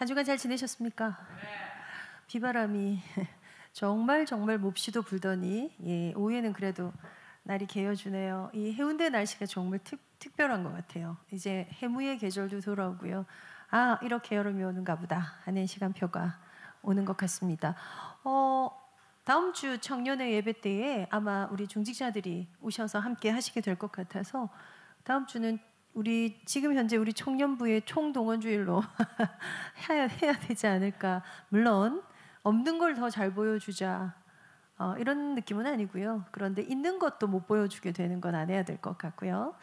한 주간 잘 지내셨습니까? 비바람이 정말 몹시도 불더니 오후에는 그래도 날이 개어주네요. 이 해운대 날씨가 정말 특별한 것 같아요. 이제 해무의 계절도 돌아오고요. 아, 이렇게 여름이 오는가 보다 하는 시간표가 오는 것 같습니다. 다음 주 청년의 예배 때에 아마 우리 중직자들이 오셔서 함께 하시게 될 것 같아서 다음 주는 지금 현재 우리 청년부의 총동원주일로 해야 되지 않을까. 물론 없는 걸 더 잘 보여주자 이런 느낌은 아니고요. 그런데 있는 것도 못 보여주게 되는 건 안 해야 될 것 같고요.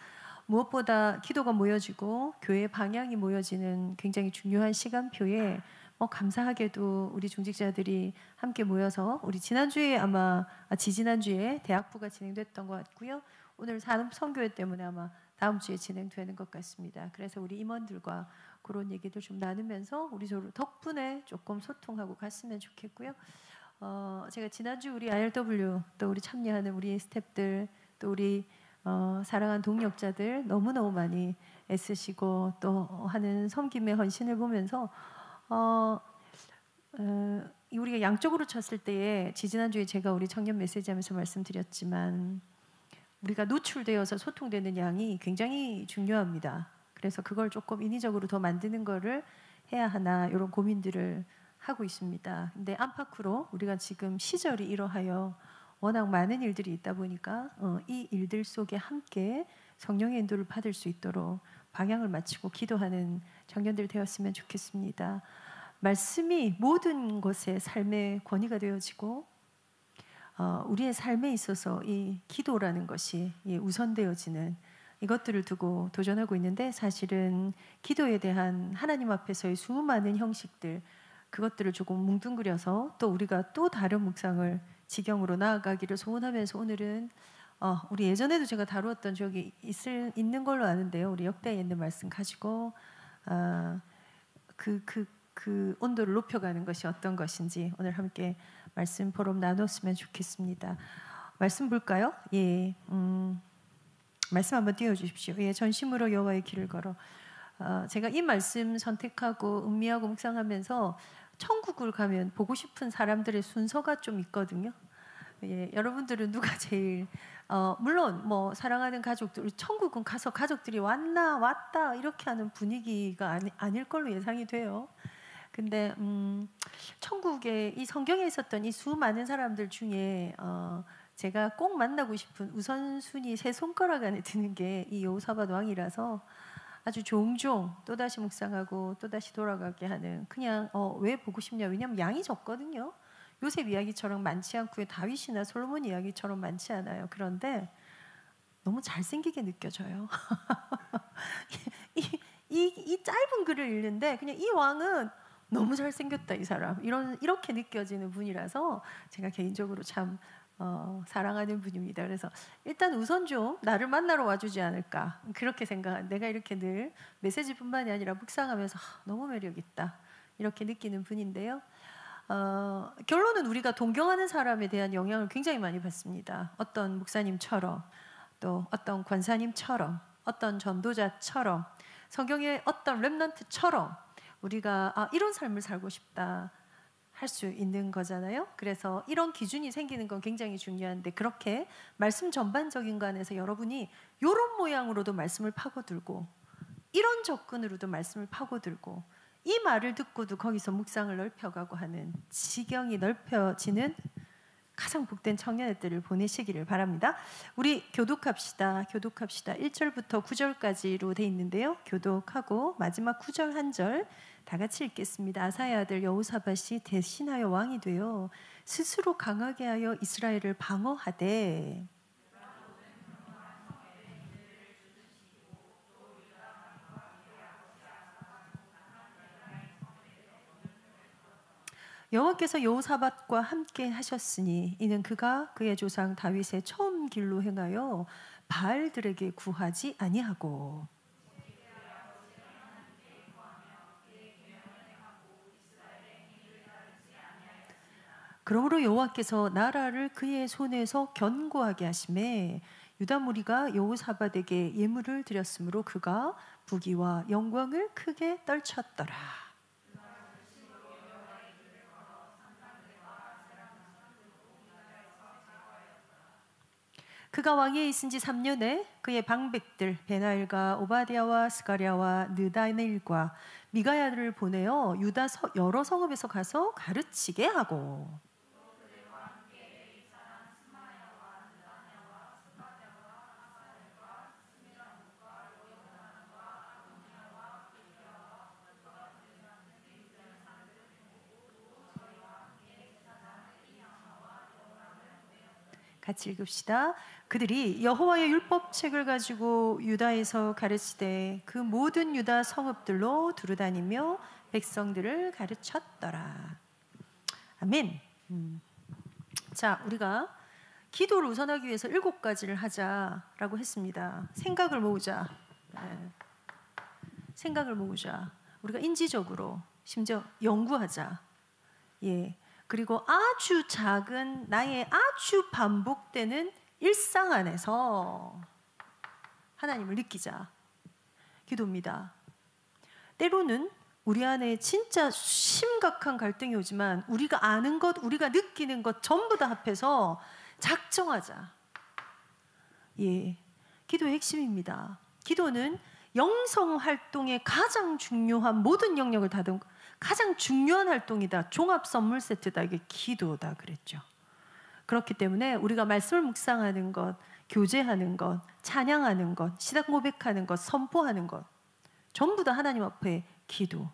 무엇보다 기도가 모여지고 교회 방향이 모여지는 굉장히 중요한 시간표에 감사하게도 우리 중직자들이 함께 모여서 우리 지난주에 지지난주에 대학부가 진행됐던 것 같고요. 오늘 산업선교회 때문에 아마 다음 주에 진행되는 것 같습니다. 그래서 우리 임원들과 그런 얘기들 좀 나누면서 우리 서로 덕분에 조금 소통하고 갔으면 좋겠고요. 제가 지난주 우리 IRW 또 우리 참여하는 우리 스태프들 또 우리 사랑하는 동역자들 너무너무 많이 애쓰시고 또 하는 섬김의 헌신을 보면서 우리가 양쪽으로 쳤을 때에 지난주에 제가 우리 청년 메시지하면서 말씀드렸지만 우리가 노출되어서 소통되는 양이 굉장히 중요합니다. 그래서 그걸 조금 인위적으로 더 만드는 거를 해야 하나 이런 고민들을 하고 있습니다. 근데 안팎으로 우리가 지금 시절이 이러하여 워낙 많은 일들이 있다 보니까 이 일들 속에 함께 성령의 인도를 받을 수 있도록 방향을 맞추고 기도하는 청년들 되었으면 좋겠습니다. 말씀이 모든 것의 삶의 권위가 되어지고 우리의 삶에 있어서 이 기도라는 것이 우선되어지는 이것들을 두고 도전하고 있는데 사실은 기도에 대한 하나님 앞에서의 수많은 형식들 그것들을 조금 뭉뚱그려서 또 우리가 또 다른 묵상을 지경으로 나아가기를 소원하면서 오늘은 우리 예전에도 제가 다루었던 적이 있는 걸로 아는데요. 우리 역대에 있는 말씀 가지고 그 온도를 높여가는 것이 어떤 것인지 오늘 함께 말씀 포럼 나눴으면 좋겠습니다. 말씀 볼까요? 말씀 한번 띄워주십시오. 전심으로 여호와의 길을 걸어. 제가 이 말씀 선택하고 음미하고 묵상하면서 천국을 가면 보고 싶은 사람들의 순서가 좀 있거든요. 여러분들은 누가 제일 물론 사랑하는 가족들 천국은 가서 가족들이 왔다 이렇게 하는 분위기가 아닐 걸로 예상이 돼요. 근데 천국에 이 성경에 있었던 이 수많은 사람들 중에 제가 꼭 만나고 싶은 우선순위 세 손가락 안에 드는 게 이 여호사밧 왕이라서 아주 종종 또다시 묵상하고 또다시 돌아가게 하는 그냥 왜 보고 싶냐 왜냐하면 양이 적거든요. 요셉 이야기처럼 많지 않고요. 다윗이나 솔로몬 이야기처럼 많지 않아요. 그런데 너무 잘생기게 느껴져요. 이 짧은 글을 읽는데 그냥 이 왕은 너무 잘생겼다 이 사람 이렇게 느껴지는 분이라서 제가 개인적으로 참 사랑하는 분입니다. 그래서 일단 우선 좀 나를 만나러 와주지 않을까 그렇게 생각한 내가 이렇게 늘 메시지뿐만이 아니라 묵상하면서 너무 매력있다 이렇게 느끼는 분인데요. 결론은 우리가 동경하는 사람에 대한 영향을 굉장히 많이 받습니다. 어떤 목사님처럼 또 어떤 권사님처럼 어떤 전도자처럼 성경의 어떤 렘넌트처럼 우리가 이런 삶을 살고 싶다 할 수 있는 거잖아요. 그래서 이런 기준이 생기는 건 굉장히 중요한데 그렇게 말씀 전반적인 거 안에서 여러분이 이런 모양으로도 말씀을 파고들고 이런 접근으로도 말씀을 파고들고 이 말을 듣고도 거기서 묵상을 넓혀가고 하는 지경이 넓혀지는 가장 복된 청년들을 보내시기를 바랍니다. 우리 교독합시다. 1절부터 9절까지로 돼 있는데요. 교독하고 마지막 9절 한 절 다 같이 읽겠습니다. 아사야 아들 여호사밧이 대신하여 왕이 되어 스스로 강하게 하여 이스라엘을 방어하되 여호와께서 여호사밧과 함께 하셨으니 이는 그가 그의 조상 다윗의 처음 길로 행하여 바알들에게 구하지 아니하고 그러므로 여호와께서 나라를 그의 손에서 견고하게 하심에 유다 무리가 여호사밧에게 예물을 드렸으므로 그가 부귀와 영광을 크게 떨쳤더라. 그가 왕위에 있은 지 3년에 그의 방백들 베나엘과 오바댜와 스가랴와 느다넬과 미가야를 보내어 유다 여러 성읍에서 가서 가르치게 하고, 같이 읽읍시다. 그들이 여호와의 율법책을 가지고 유다에서 가르치되 그 모든 유다 성읍들로 두루다니며 백성들을 가르쳤더라. 아멘. 자, 우리가 기도를 우선하기 위해서 7가지를 하자라고 했습니다. 생각을 모으자. 생각을 모으자. 우리가 인지적으로 심지어 연구하자. 예. 그리고 아주 작은 나의 아주 반복되는 일상 안에서 하나님을 느끼자. 기도입니다. 때로는 우리 안에 진짜 심각한 갈등이 오지만 우리가 아는 것, 우리가 느끼는 것 전부 다 합해서 작정하자. 예, 기도의 핵심입니다. 기도는 영성 활동의 가장 중요한 모든 영역을 다룬 가장 중요한 활동이다. 종합 선물 세트다. 이게 기도다 그랬죠. 그렇기 때문에 우리가 말씀을 묵상하는 것, 교제하는 것, 찬양하는 것, 시작 고백하는 것, 선포하는 것 전부 다 하나님 앞에 기도.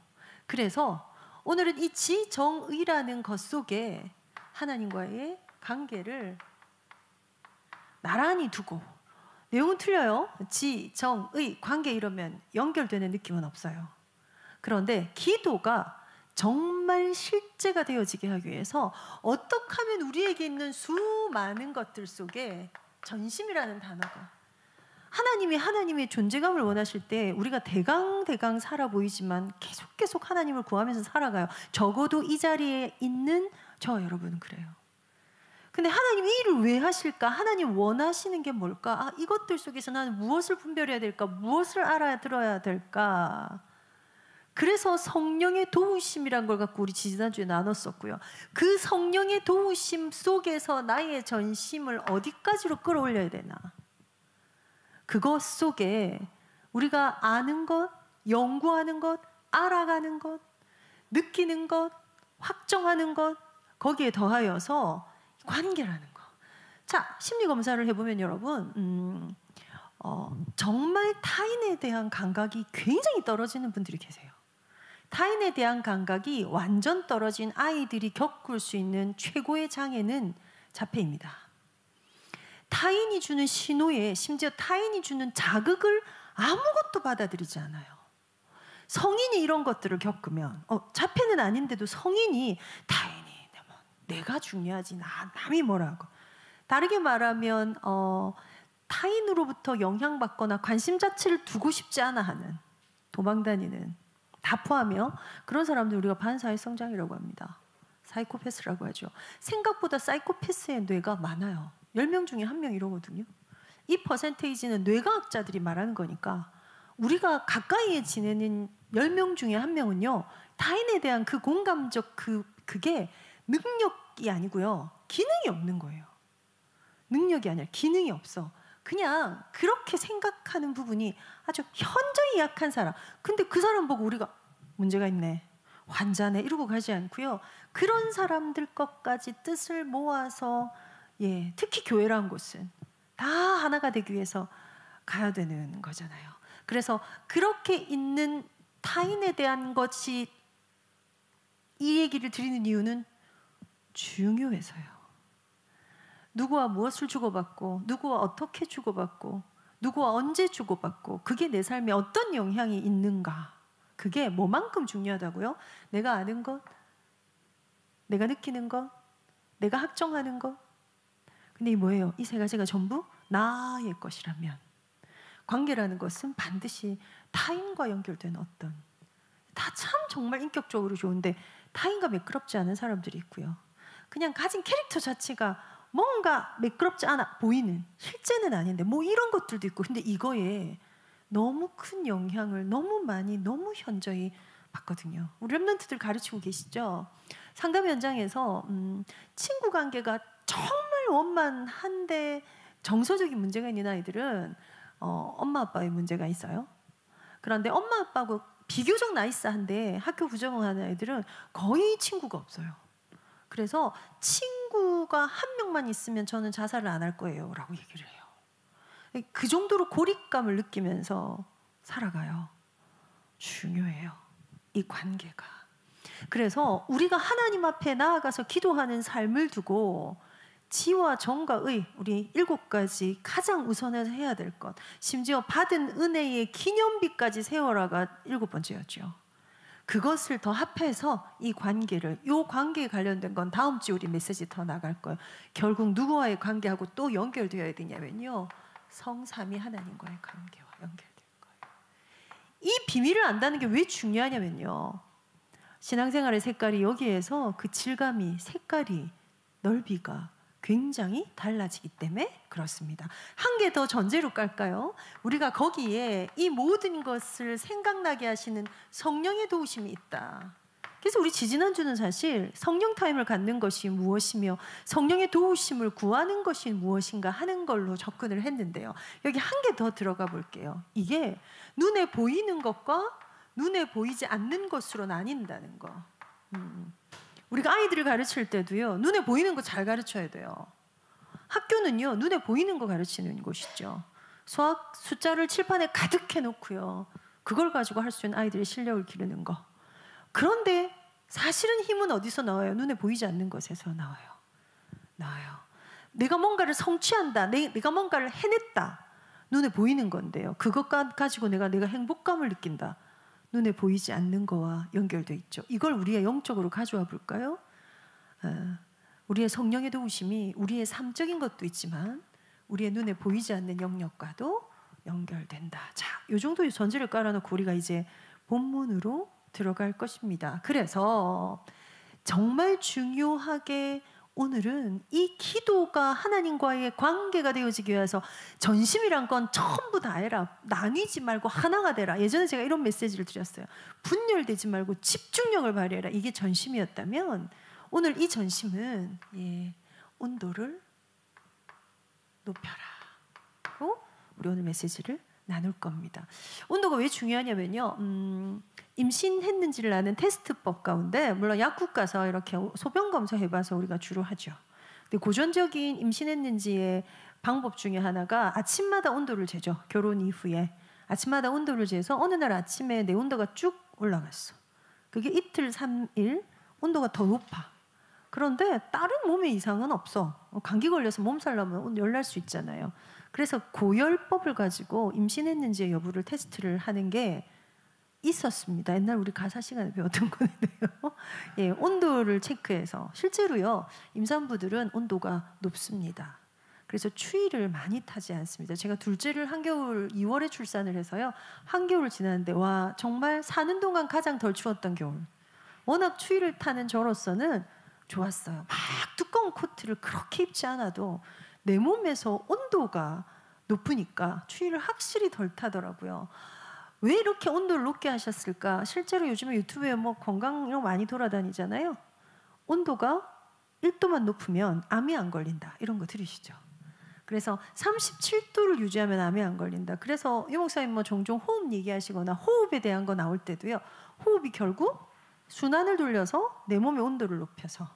그래서 오늘은 이 지정의라는 것 속에 하나님과의 관계를 나란히 두고, 내용은 틀려요. 지정의 관계 이러면 연결되는 느낌은 없어요. 그런데 기도가 정말 실제가 되어지게 하기 위해서 어떻게 하면 우리에게 있는 수많은 것들 속에 전심이라는 단어가, 하나님의 존재감을 원하실 때 우리가 대강 살아 보이지만 계속 하나님을 구하면서 살아가요. 적어도 이 자리에 있는 저 여러분은 그래요. 근데 하나님이 이 일을 왜 하실까? 하나님 원하시는 게 뭘까? 이것들 속에서 나는 무엇을 분별해야 될까? 무엇을 알아들어야 될까? 그래서 성령의 도우심이란 걸 갖고 우리 지난주에 나눴었고요. 그 성령의 도우심 속에서 나의 전심을 어디까지로 끌어올려야 되나? 그것 속에 우리가 아는 것, 연구하는 것, 알아가는 것, 느끼는 것, 확정하는 것, 거기에 더하여서 관계라는 거. 자, 심리 검사를 해보면 여러분, 정말 타인에 대한 감각이 굉장히 떨어지는 분들이 계세요. 타인에 대한 감각이 완전 떨어진 아이들이 겪을 수 있는 최고의 장애는 자폐입니다. 타인이 주는 신호에, 심지어 타인이 주는 자극을 아무것도 받아들이지 않아요. 성인이 이런 것들을 겪으면, 자폐는 아닌데도 성인이 타인이 내가 중요하지 남이 뭐라고. 다르게 말하면 타인으로부터 영향받거나 관심 자체를 두고 싶지 않아 하는, 도망다니는, 다포하며 그런 사람들 우리가 반사회 성장이라고 합니다. 사이코패스라고 하죠. 생각보다 사이코패스의 뇌가 많아요. 10명 중에 1명 이러거든요. 이 퍼센테이지는 뇌과학자들이 말하는 거니까 우리가 가까이에 지내는 10명 중에 1명은요. 타인에 대한 그 공감적 그게 능력이 아니고요. 기능이 없는 거예요. 능력이 아니라 기능이 없어. 그냥 그렇게 생각하는 부분이 아주 현저히 약한 사람. 근데 그 사람 보고 우리가 문제가 있네, 환자네 이러고 가지 않고요. 그런 사람들 것까지 뜻을 모아서, 예, 특히 교회라는 곳은 다 하나가 되기 위해서 가야 되는 거잖아요. 그래서 그렇게 있는 타인에 대한 것이, 이 얘기를 드리는 이유는 중요해서요. 누구와 무엇을 주고받고, 누구와 어떻게 주고받고, 누구와 언제 주고받고, 그게 내 삶에 어떤 영향이 있는가, 그게 뭐만큼 중요하다고요? 내가 아는 것, 내가 느끼는 것, 내가 확정하는 것. 근데 이 뭐예요? 이 세 가지가 전부 나의 것이라면, 관계라는 것은 반드시 타인과 연결된 어떤, 다 참 정말 인격적으로 좋은데 타인과 매끄럽지 않은 사람들이 있고요. 그냥 가진 캐릭터 자체가 뭔가 매끄럽지 않아 보이는, 실제는 아닌데 뭐 이런 것들도 있고. 근데 이거에 너무 큰 영향을 너무 많이, 너무 현저히 받거든요. 우리 랩런트들 가르치고 계시죠? 상담 현장에서 친구 관계가 정말 원만한데 정서적인 문제가 있는 아이들은 엄마 아빠의 문제가 있어요. 그런데 엄마 아빠하고 비교적 나이스한데 학교 부적응하는 아이들은 거의 친구가 없어요. 그래서 친구가 한 명만 있으면 저는 자살을 안 할 거예요 라고 얘기를 해요. 그 정도로 고립감을 느끼면서 살아가요. 중요해요, 이 관계가. 그래서 우리가 하나님 앞에 나아가서 기도하는 삶을 두고 지와 정과 의, 우리 7가지 가장 우선해서 해야 될 것, 심지어 받은 은혜의 기념비까지 세워라가 7번째였죠. 그것을 더 합해서 이 관계를, 이 관계에 관련된 건 다음 주에 우리 메시지 더 나갈 거예요. 결국 누구와의 관계하고 또 연결되어야 되냐면요, 성삼위 하나님과의 관계와 연결될 거예요. 이 비밀을 안다는 게 왜 중요하냐면요, 신앙생활의 색깔이 여기에서 그 질감이, 색깔이, 넓이가 굉장히 달라지기 때문에 그렇습니다. 한 개 더 전제로 깔까요? 우리가 거기에 이 모든 것을 생각나게 하시는 성령의 도우심이 있다. 그래서 우리 지지난주는 사실 성령 타임을 갖는 것이 무엇이며 성령의 도우심을 구하는 것이 무엇인가 하는 걸로 접근을 했는데요. 여기 한 개 더 들어가 볼게요. 이게 눈에 보이는 것과 눈에 보이지 않는 것으로 나뉜다는 거. 우리가 아이들을 가르칠 때도요, 눈에 보이는 거 잘 가르쳐야 돼요. 학교는요, 눈에 보이는 거 가르치는 곳이죠. 수학 숫자를 칠판에 가득 해놓고요, 그걸 가지고 할 수 있는 아이들의 실력을 기르는 거. 그런데 사실은 힘은 어디서 나와요? 눈에 보이지 않는 것에서 나와요. 내가 뭔가를 성취한다, 내가 뭔가를 해냈다, 눈에 보이는 건데요, 그것 가지고 내가 행복감을 느낀다, 눈에 보이지 않는 거와 연결되어 있죠. 이걸 우리가 영적으로 가져와 볼까요? 우리의 성령의 도우심이 우리의 삶적인 것도 있지만 우리의 눈에 보이지 않는 영역과도 연결된다. 자, 이 정도의 전제를 깔아놓고 우리가 이제 본문으로 들어갈 것입니다. 그래서 정말 중요하게 오늘은 이 기도가 하나님과의 관계가 되어지기 위해서 전심이란 건 전부 다 해라, 나뉘지 말고 하나가 되라. 예전에 제가 이런 메시지를 드렸어요. 분열되지 말고 집중력을 발휘해라. 이게 전심이었다면 오늘 이 전심은 온도를 높여라. 우리 오늘 메시지를 나눌 겁니다. 온도가 왜 중요하냐면요, 임신했는지를 아는 테스트법 가운데, 물론 약국 가서 이렇게 소변 검사 해봐서 우리가 주로 하죠. 근데 고전적인 임신했는지의 방법 중에 하나가 아침마다 온도를 재죠. 결혼 이후에 아침마다 온도를 재서 어느 날 아침에 내 온도가 쭉 올라갔어. 그게 이틀 3일 온도가 더 높아. 그런데 다른 몸에 이상은 없어. 감기 걸려서 몸살 나면 열날 수 있잖아요. 그래서 고열법을 가지고 임신했는지의 여부를 테스트를 하는 게 있었습니다. 옛날 우리 가사 시간에 배웠던 건데요. 온도를 체크해서 실제로요, 임산부들은 온도가 높습니다. 그래서 추위를 많이 타지 않습니다. 제가 둘째를 한겨울 2월에 출산을 해서요, 한겨울 지났는데 와, 정말 사는 동안 가장 덜 추웠던 겨울. 워낙 추위를 타는 저로서는 좋았어요. 막 두꺼운 코트를 그렇게 입지 않아도 내 몸에서 온도가 높으니까 추위를 확실히 덜 타더라고요. 왜 이렇게 온도를 높게 하셨을까? 실제로 요즘에 유튜브에 건강 이런 거 많이 돌아다니잖아요. 온도가 1도만 높으면 암이 안 걸린다, 이런 거 들으시죠? 그래서 37도를 유지하면 암이 안 걸린다. 그래서 유 목사님 종종 호흡 얘기하시거나 호흡에 대한 거 나올 때도요, 호흡이 결국 순환을 돌려서 내 몸의 온도를 높여서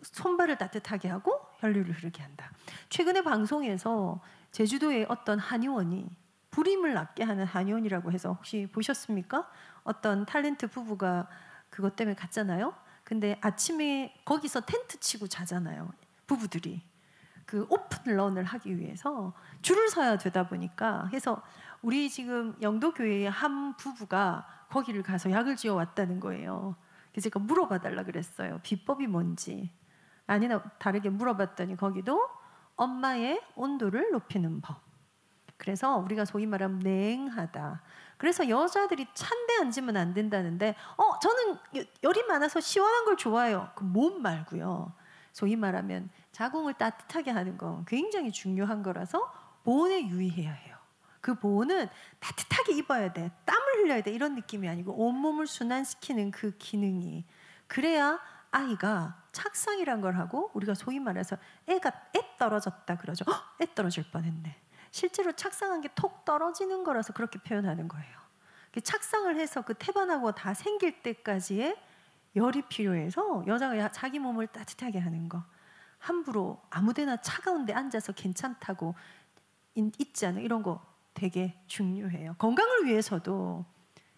손발을 따뜻하게 하고 혈류를 흐르게 한다. 최근에 방송에서 제주도의 어떤 한의원이 불임을 낫게 하는 한의원이라고 해서 혹시 보셨습니까? 어떤 탤런트 부부가 그것 때문에 갔잖아요. 근데 아침에 거기서 텐트 치고 자잖아요, 부부들이. 그 오픈런을 하기 위해서 줄을 서야 되다 보니까, 해서 우리 지금 영도교회의 한 부부가 거기를 가서 약을 지어 왔다는 거예요. 그래서 제가 물어봐 달라 그랬어요. 비법이 뭔지. 아니나 다르게 물어봤더니 거기도 엄마의 온도를 높이는 법. 그래서 우리가 소위 말하면 냉하다. 그래서 여자들이 찬데 앉으면 안 된다는데, 저는 열이 많아서 시원한 걸 좋아해요. 그 몸 말고요. 소위 말하면 자궁을 따뜻하게 하는 건 굉장히 중요한 거라서 보온에 유의해야 해요. 그 보온은 따뜻하게 입어야 돼, 땀을 흘려야 돼, 이런 느낌이 아니고 온몸을 순환시키는 그 기능이, 그래야 아이가 착상이란 걸 하고 우리가 소위 말해서 애 떨어졌다 그러죠. 애 떨어질 뻔했네. 실제로 착상한 게 톡 떨어지는 거라서 그렇게 표현하는 거예요. 착상을 해서 그 태반하고 다 생길 때까지의 열이 필요해서 여자가 자기 몸을 따뜻하게 하는 거, 함부로 아무데나 차가운 데 앉아서 괜찮다고 있지 않은 이런 거 되게 중요해요. 건강을 위해서도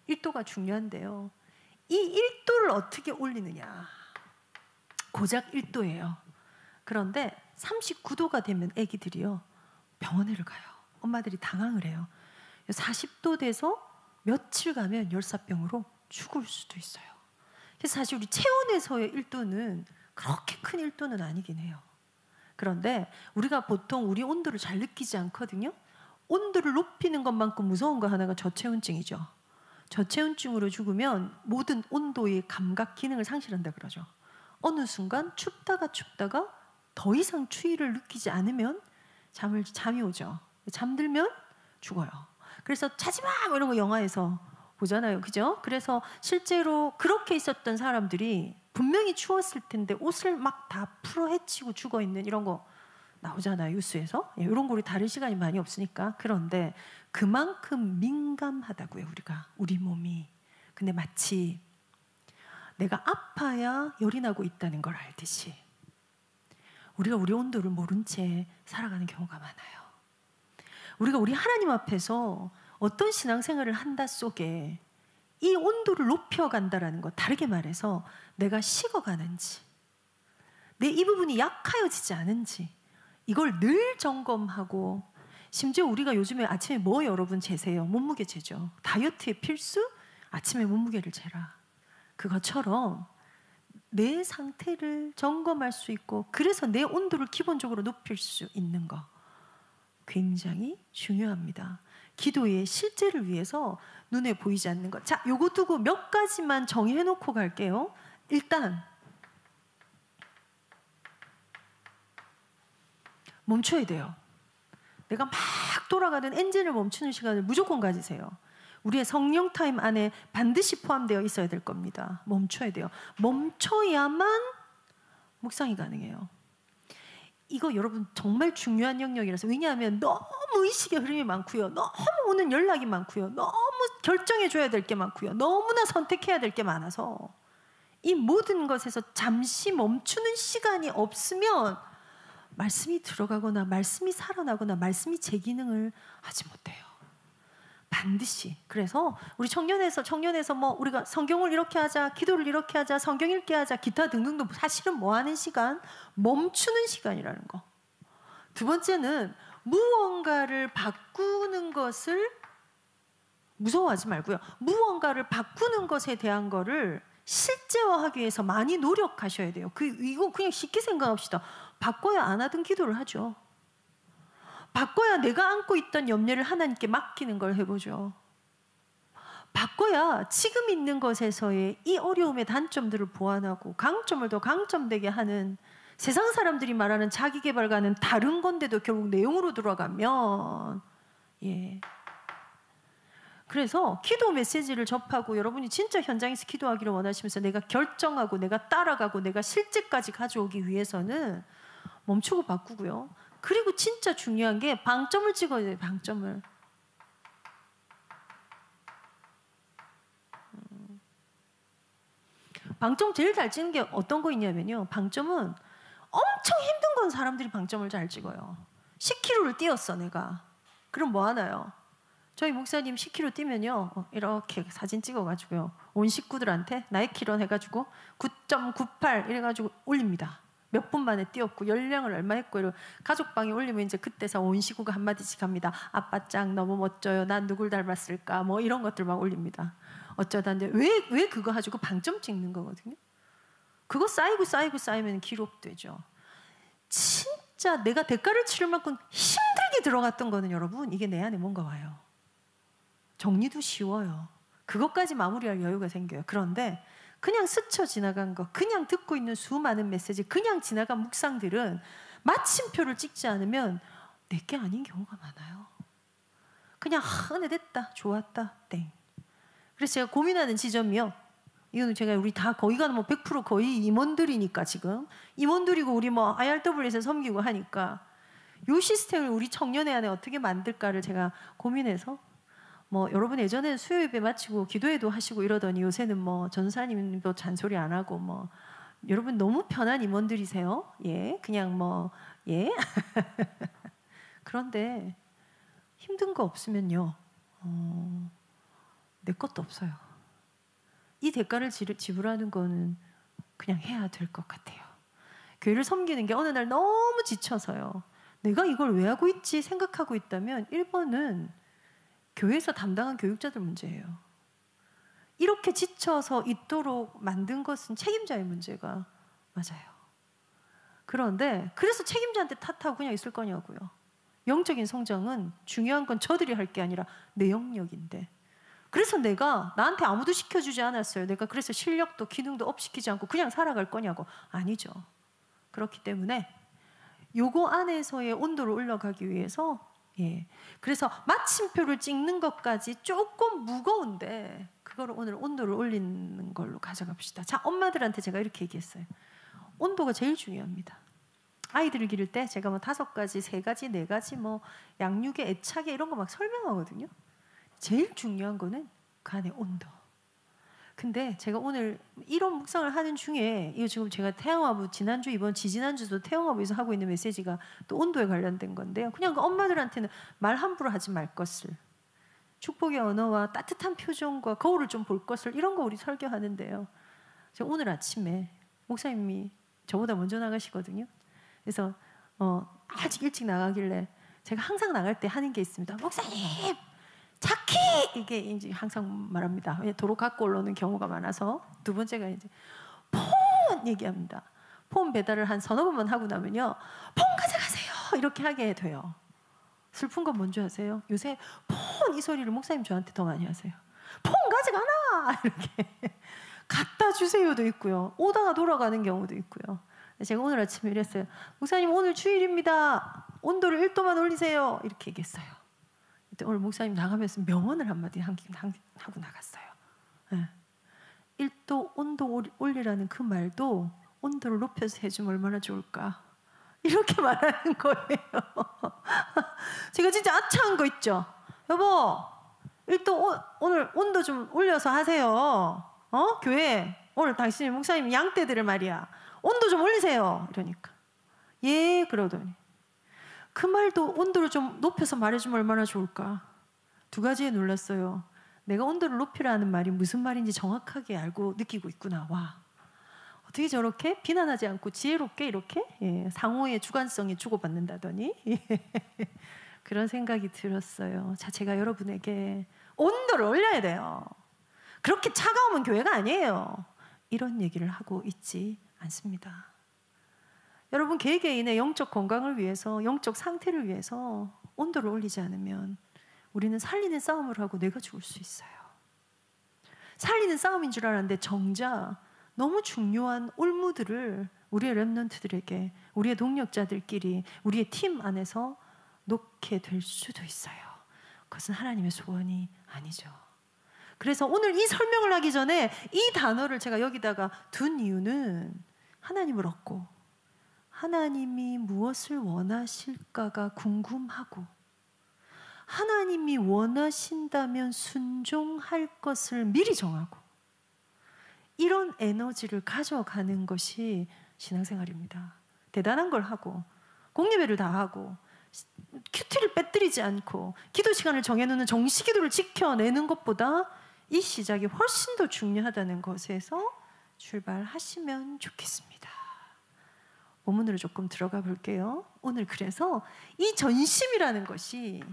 1도가 중요한데요. 이 1도를 어떻게 올리느냐, 고작 1도예요. 그런데 39도가 되면 아기들이요 병원을 가요. 엄마들이 당황을 해요. 40도 돼서 며칠 가면 열사병으로 죽을 수도 있어요. 그래서 사실 우리 체온에서의 1도는 그렇게 큰 1도는 아니긴 해요. 그런데 우리가 보통 우리 온도를 잘 느끼지 않거든요. 온도를 높이는 것만큼 무서운 거 하나가 저체온증이죠. 저체온증으로 죽으면 모든 온도의 감각 기능을 상실한다 그러죠. 어느 순간 춥다가 더 이상 추위를 느끼지 않으면 잠이 오죠. 잠들면 죽어요. 그래서 자지마 뭐 이런 거 영화에서 보잖아요. 그죠? 그래서 실제로 그렇게 있었던 사람들이 분명히 추웠을 텐데 옷을 막 다 풀어 헤치고 죽어 있는 이런 거 나오잖아요. 뉴스에서. 이런 거 우리 다룰 시간이 많이 없으니까. 그런데 그만큼 민감하다고요. 우리 몸이. 근데 마치 내가 아파야 열이 나고 있다는 걸 알듯이 우리가 우리 온도를 모른 채 살아가는 경우가 많아요. 우리가 우리 하나님 앞에서 어떤 신앙생활을 한다 속에 이 온도를 높여간다라는 것, 다르게 말해서 내가 식어가는지, 내 이 부분이 약하여지지 않은지 이걸 늘 점검하고, 심지어 우리가 요즘에 아침에 뭐 여러분 재세요? 몸무게 재죠. 다이어트의 필수? 아침에 몸무게를 재라. 그것처럼 내 상태를 점검할 수 있고, 그래서 내 온도를 기본적으로 높일 수 있는 거 굉장히 중요합니다. 기도의 실제를 위해서 눈에 보이지 않는 것. 자, 요거 두고 몇 가지만 정해놓고 갈게요. 일단 멈춰야 돼요. 내가 막 돌아가는 엔진을 멈추는 시간을 무조건 가지세요. 우리의 성령 타임 안에 반드시 포함되어 있어야 될 겁니다. 멈춰야 돼요. 멈춰야만 묵상이 가능해요. 이거 여러분 정말 중요한 영역이라서. 왜냐하면 너무 의식의 흐름이 많고요, 너무 오는 연락이 많고요, 너무 결정해줘야 될 게 많고요, 너무나 선택해야 될 게 많아서 이 모든 것에서 잠시 멈추는 시간이 없으면 말씀이 들어가거나 말씀이 살아나거나 말씀이 제 기능을 하지 못해요. 반드시. 그래서 우리 청년에서 뭐 우리가 성경을 이렇게 하자, 기도를 이렇게 하자, 성경 읽게 하자, 기타 등등도 사실은 뭐 하는 시간? 멈추는 시간이라는 거. 두 번째는 무언가를 바꾸는 것을 무서워하지 말고요. 무언가를 바꾸는 것에 대한 거를 실제화하기 위해서 많이 노력하셔야 돼요. 이거 그냥 쉽게 생각합시다. 바꿔야 안 하던 기도를 하죠. 바꿔야 내가 안고 있던 염려를 하나님께 맡기는 걸 해보죠. 바꿔야 지금 있는 것에서의 이 어려움의 단점들을 보완하고 강점을 더 강점되게 하는, 세상 사람들이 말하는 자기개발과는 다른 건데도 결국 내용으로 들어가면, 그래서 기도 메시지를 접하고 여러분이 진짜 현장에서 기도하기를 원하시면서 내가 결정하고 내가 따라가고 내가 실제까지 가져오기 위해서는 멈추고 바꾸고요. 그리고 진짜 중요한 게 방점을 찍어야 돼요. 방점을. 방점 제일 잘 찍는 게 어떤 거 있냐면요, 방점은 엄청 힘든 건 사람들이 방점을 잘 찍어요. 10km를 뛰었어 내가. 그럼 뭐 하나요? 저희 목사님 10km 뛰면요 이렇게 사진 찍어가지고요 온 식구들한테 나이키런 해가지고 9.98 이래가지고 올립니다. 몇 분 만에 뛰었고 연령을 얼마 했고, 이러고 가족방에 올리면 이제 그때서 온 식구가 한마디씩 합니다. 아빠 짱 너무 멋져요. 난 누굴 닮았을까? 뭐 이런 것들 막 올립니다. 어쩌다 이제 왜 그거 가지고 방점 찍는 거거든요. 그거 쌓이면 기록되죠. 진짜 내가 대가를 치를 만큼 힘들게 들어갔던 거는 여러분, 이게 내 안에 뭔가 와요. 정리도 쉬워요. 그것까지 마무리할 여유가 생겨요. 그런데 그냥 스쳐 지나간 거, 그냥 듣고 있는 수많은 메시지, 그냥 지나간 묵상들은 마침표를 찍지 않으면 내게 아닌 경우가 많아요. 그냥 은혜 됐다, 좋았다, 땡. 그래서 제가 고민하는 지점이요, 이거는 제가 우리 다 거기가 뭐 100% 거의 임원들이니까 지금 임원들이고 우리 뭐 IRW에서 섬기고 하니까 요 시스템을 우리 청년회 안에 어떻게 만들까를 제가 고민해서 뭐 여러분 예전에는 수요 예배 마치고 기도회도 하시고 이러더니 요새는 뭐 전사님도 잔소리 안 하고 뭐 여러분 너무 편한 임원들이세요. 예, 그냥 뭐 예. 그런데 힘든 거 없으면요, 내 것도 없어요. 이 대가를 지불하는 거는 그냥 해야 될 것 같아요. 교회를 섬기는 게 어느 날 너무 지쳐서요. 내가 이걸 왜 하고 있지 생각하고 있다면 1번은 교회에서 담당한 교육자들 문제예요. 이렇게 지쳐서 있도록 만든 것은 책임자의 문제가 맞아요. 그런데 그래서 책임자한테 탓하고 그냥 있을 거냐고요. 영적인 성장은 중요한 건 저들이 할 게 아니라 내 영역인데 그래서 내가 나한테 아무도 시켜주지 않았어요. 내가 그래서 실력도 기능도 업시키지 않고 그냥 살아갈 거냐고. 아니죠. 그렇기 때문에 요거 안에서의 온도를 올려가기 위해서 그래서 마침표를 찍는 것까지 조금 무거운데 그걸 오늘 온도를 올리는 걸로 가져갑시다. 자, 엄마들한테 제가 이렇게 얘기했어요. 온도가 제일 중요합니다. 아이들을 기를 때 제가 뭐 5가지, 3가지, 4가지 뭐 양육의 애착에 이런 거 막 설명하거든요. 제일 중요한 거는 그 안에 온도. 근데 제가 오늘 이런 묵상을 하는 중에 이거 지금 제가 태영아부 지난주 이번 지지난주도 태영아부에서 하고 있는 메시지가 또 온도에 관련된 건데요. 그냥 그 엄마들한테는 말 함부로 하지 말 것을, 축복의 언어와 따뜻한 표정과 거울을 좀 볼 것을, 이런 거 우리 설교하는데요. 제가 오늘 아침에 목사님이 저보다 먼저 나가시거든요. 그래서 아직 일찍 나가길래 제가 항상 나갈 때 하는 게 있습니다. 목사님! 자키! 이게 이제 항상 말합니다. 도로 갖고 올라오는 경우가 많아서. 두 번째가 이제 폰 얘기합니다. 폰 배달을 한 서너 번만 하고 나면요, 폰 가져가세요! 이렇게 하게 돼요. 슬픈 건 뭔지 아세요? 요새 폰 이 소리를 목사님 저한테 더 많이 하세요. 폰 가져가나! 이렇게 갖다 주세요도 있고요. 오다가 돌아가는 경우도 있고요. 제가 오늘 아침에 이랬어요. 목사님 오늘 주일입니다. 온도를 1도만 올리세요. 이렇게 얘기했어요. 오늘 목사님 나가면서 명언을 한마디 하고 나갔어요. 네. 1도 온도 올리라는 그 말도 온도를 높여서 해주면 얼마나 좋을까. 이렇게 말하는 거예요. 제가 진짜 아차한 거 있죠. 여보 1도 오늘 온도 좀 올려서 하세요. 교회 오늘 당신 목사님 양떼들을 말이야. 온도 좀 올리세요. 이러니까 예 그러더니 그 말도 온도를 좀 높여서 말해주면 얼마나 좋을까. 2가지에 놀랐어요. 내가 온도를 높이라는 말이 무슨 말인지 정확하게 알고 느끼고 있구나. 와, 어떻게 저렇게 비난하지 않고 지혜롭게 이렇게 상호의 주관성이 주고받는다더니 그런 생각이 들었어요. 자, 제가 여러분에게 온도를 올려야 돼요. 그렇게 차가우면 교회가 아니에요. 이런 얘기를 하고 있지 않습니다. 여러분 개개인의 영적 건강을 위해서, 영적 상태를 위해서 온도를 올리지 않으면 우리는 살리는 싸움을 하고 내가 죽을 수 있어요. 살리는 싸움인 줄 알았는데 정작 너무 중요한 올무들을 우리의 렘넌트들에게, 우리의 동력자들끼리, 우리의 팀 안에서 놓게 될 수도 있어요. 그것은 하나님의 소원이 아니죠. 그래서 오늘 이 설명을 하기 전에 이 단어를 제가 여기다가 둔 이유는 하나님을 얻고 하나님이 무엇을 원하실까가 궁금하고 하나님이 원하신다면 순종할 것을 미리 정하고 이런 에너지를 가져가는 것이 신앙생활입니다. 대단한 걸 하고 공예배를 다 하고 큐티를 빼뜨리지 않고 기도 시간을 정해놓는 정시기도를 지켜내는 것보다 이 시작이 훨씬 더 중요하다는 것에서 출발하시면 좋겠습니다. 본문으로 조금 들어가 볼게요. 오늘 그래서 이 전심이라는 것이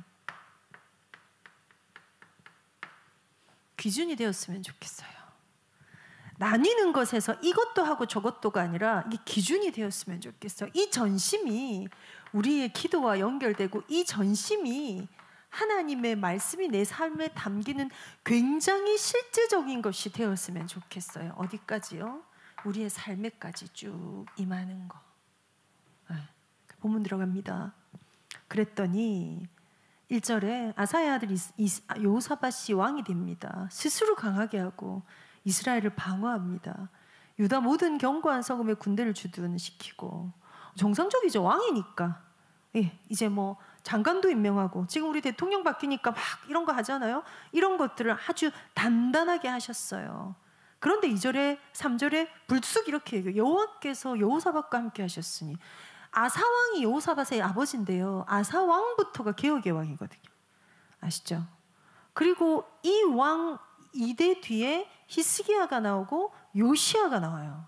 기준이 되었으면 좋겠어요. 나뉘는 것에서 이것도 하고 저것도가 아니라 이게 기준이 되었으면 좋겠어요. 이 전심이 우리의 기도와 연결되고 이 전심이 하나님의 말씀이 내 삶에 담기는 굉장히 실제적인 것이 되었으면 좋겠어요. 어디까지요? 우리의 삶에까지 쭉 임하는 거. 본문 들어갑니다. 그랬더니 1절에 아사야 아들 여호사밧이 왕이 됩니다. 스스로 강하게 하고 이스라엘을 방어합니다. 유다 모든 견고한 성읍에 군대를 주둔시키고, 정상적이죠. 왕이니까. 예, 이제 뭐 장관도 임명하고, 지금 우리 대통령 바뀌니까 막 이런 거 하잖아요. 이런 것들을 아주 단단하게 하셨어요. 그런데 2절에 3절에 불쑥 이렇게 얘기해요. 여호와께서 여호사밧과 함께 하셨으니. 아사왕이 여호사밧의 아버지인데요, 아사왕부터가 개혁의 왕이거든요. 아시죠? 그리고 이 왕 2대 뒤에 히스기야가 나오고 요시야가 나와요.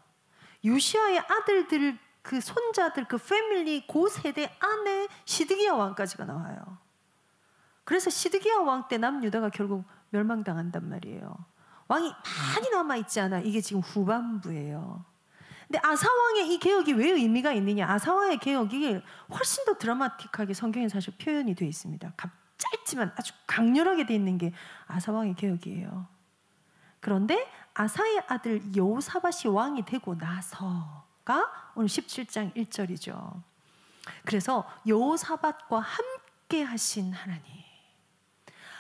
요시야의 아들들, 그 손자들, 그 패밀리, 그 세대 안에 시드기야 왕까지가 나와요. 그래서 시드기야 왕 때 남유다가 결국 멸망당한단 말이에요. 왕이 많이 남아있지 않아. 이게 지금 후반부예요. 근데 아사왕의 이 개혁이 왜 의미가 있느냐? 아사왕의 개혁이 훨씬 더 드라마틱하게 성경에 사실 표현이 되어 있습니다. 짧지만 아주 강렬하게 되어 있는 게 아사왕의 개혁이에요. 그런데 아사의 아들 여호사밧이 왕이 되고 나서가 오늘 17장 1절이죠. 그래서 여호사밧과 함께 하신 하나님,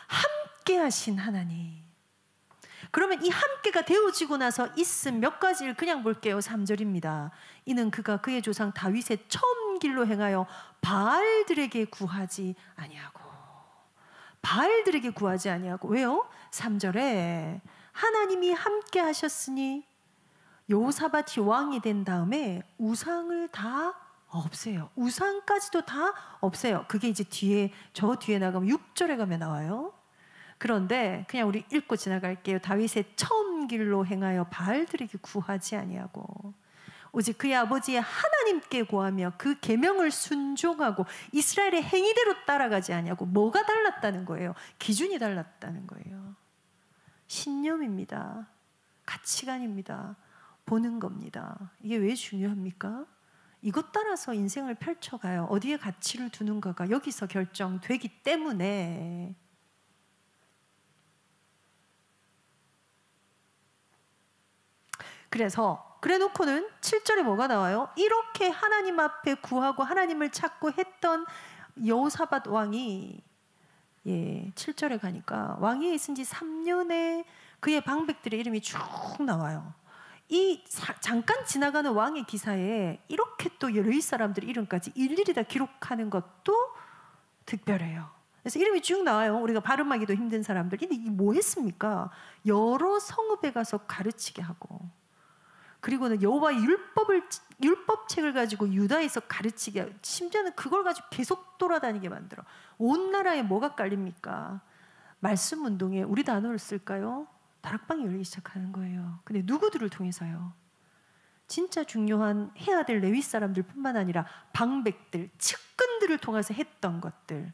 함께 하신 하나님. 그러면 이 함께가 되어지고 나서 있은 몇 가지를 그냥 볼게요. 3절입니다. 이는 그가 그의 조상 다윗의 처음 길로 행하여 바알들에게 구하지 아니하고. 바알들에게 구하지 아니하고. 왜요? 3절에 하나님이 함께 하셨으니 여호사밧이 왕이 된 다음에 우상을 다 없애요. 우상까지도 다 없애요. 그게 이제 뒤에, 저 뒤에 나가면 6절에 가면 나와요. 그런데 그냥 우리 읽고 지나갈게요. 다윗의 처음 길로 행하여 바알들에게 구하지 아니하고 오직 그의 아버지의 하나님께 구하며 그 계명을 순종하고 이스라엘의 행위대로 따라가지 아니하고. 뭐가 달랐다는 거예요? 기준이 달랐다는 거예요. 신념입니다. 가치관입니다. 보는 겁니다. 이게 왜 중요합니까? 이것 따라서 인생을 펼쳐가요. 어디에 가치를 두는가가 여기서 결정되기 때문에. 그래서 그래 놓고는 7절에 뭐가 나와요? 이렇게 하나님 앞에 구하고 하나님을 찾고 했던 여호사밧 왕이 7절에 가니까 왕위에 있은 지 3년에 그의 방백들의 이름이 쭉 나와요. 이 잠깐 지나가는 왕의 기사에 이렇게 또 여러 사람들 이름까지 일일이 다 기록하는 것도 특별해요. 그래서 이름이 쭉 나와요. 우리가 발음하기도 힘든 사람들. 근데 이게 뭐 했습니까? 여러 성읍에 가서 가르치게 하고, 그리고는 여호와의 율법책을 가지고 유다에서 가르치게 하고, 심지어는 그걸 가지고 계속 돌아다니게 만들어. 온 나라에 뭐가 깔립니까? 말씀 운동에 우리 단어를 쓸까요? 다락방이 열리기 시작하는 거예요. 근데 누구들을 통해서요? 진짜 중요한 해야 될 레위 사람들 뿐만 아니라 방백들, 측근들을 통해서 했던 것들.